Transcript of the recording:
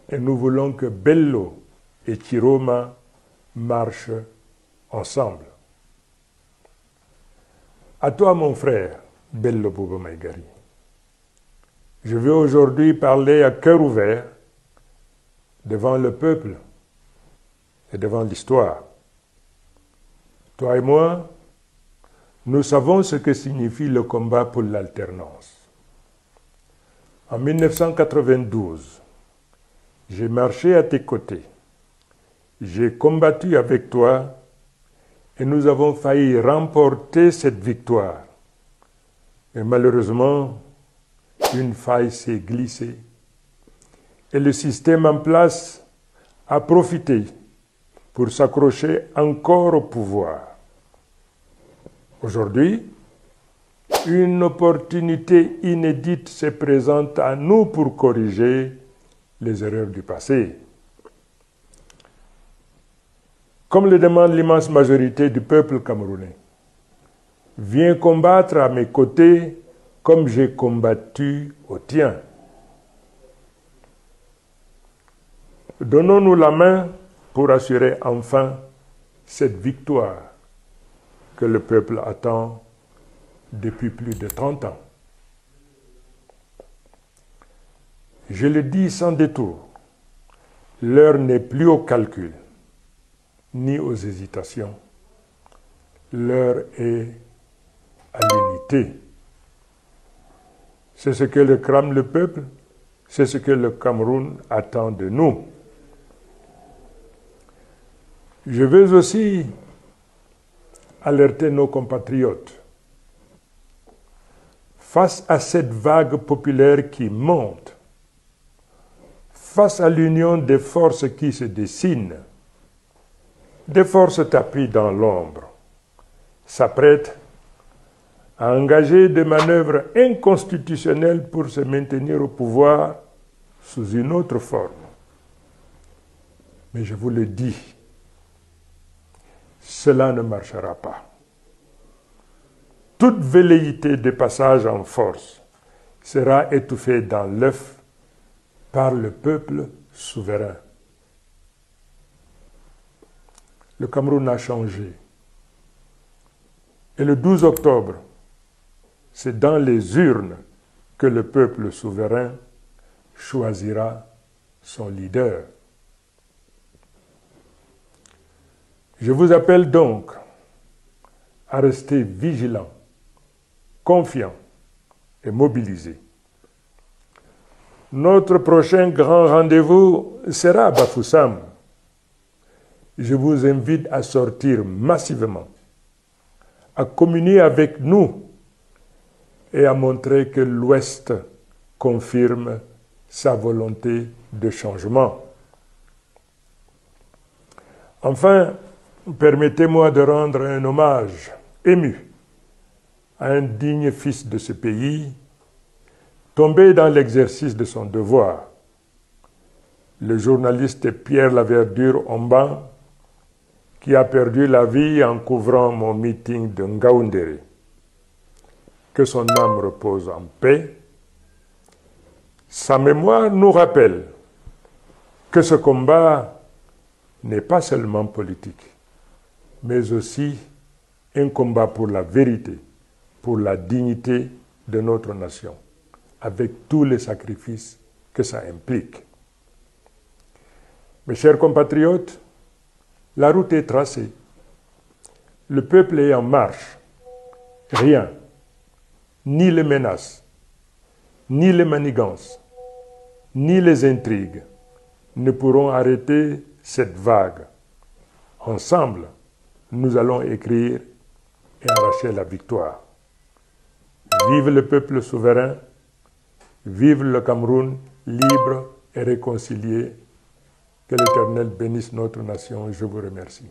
et nous voulons que Bello et Chiroma marchent ensemble. À toi, mon frère, Bello Bouba Maïgari. Je veux aujourd'hui parler à cœur ouvert devant le peuple et devant l'histoire. Toi et moi, nous savons ce que signifie le combat pour l'alternance. En 1992, j'ai marché à tes côtés, j'ai combattu avec toi et nous avons failli remporter cette victoire. Et malheureusement, une faille s'est glissée et le système en place a profité pour s'accrocher encore au pouvoir. Aujourd'hui, une opportunité inédite se présente à nous pour corriger les erreurs du passé. Comme le demande l'immense majorité du peuple camerounais, viens combattre à mes côtés comme j'ai combattu au tien. Donnons-nous la main pour assurer enfin cette victoire que le peuple attend depuis plus de 30 ans. Je le dis sans détour, l'heure n'est plus au calcul, ni aux hésitations. L'heure est à l'unité. C'est ce que le crame le peuple, c'est ce que le Cameroun attend de nous. Je veux aussi alerter nos compatriotes. Face à cette vague populaire qui monte, face à l'union des forces qui se dessinent, des forces tapis dans l'ombre, s'apprêtent à engager des manœuvres inconstitutionnelles pour se maintenir au pouvoir sous une autre forme. Mais je vous le dis, cela ne marchera pas. Toute velléité de passage en force sera étouffée dans l'œuf par le peuple souverain. Le Cameroun a changé. Et le 12 octobre, c'est dans les urnes que le peuple souverain choisira son leader. Je vous appelle donc à rester vigilants, confiants et mobilisés. Notre prochain grand rendez-vous sera à Bafoussam. Je vous invite à sortir massivement, à communier avec nous et à montrer que l'Ouest confirme sa volonté de changement. Enfin, permettez-moi de rendre un hommage ému à un digne fils de ce pays, tombé dans l'exercice de son devoir, le journaliste Pierre Laverdure-Omban, qui a perdu la vie en couvrant mon meeting de Ngaoundéré. Que son âme repose en paix. Sa mémoire nous rappelle que ce combat n'est pas seulement politique, mais aussi un combat pour la vérité, pour la dignité de notre nation, avec tous les sacrifices que ça implique. Mes chers compatriotes, la route est tracée. Le peuple est en marche. Rien, ni les menaces, ni les manigances, ni les intrigues ne pourront arrêter cette vague. Ensemble, nous allons écrire et arracher la victoire. Vive le peuple souverain, vive le Cameroun libre et réconcilié. Que l'Éternel bénisse notre nation. Je vous remercie.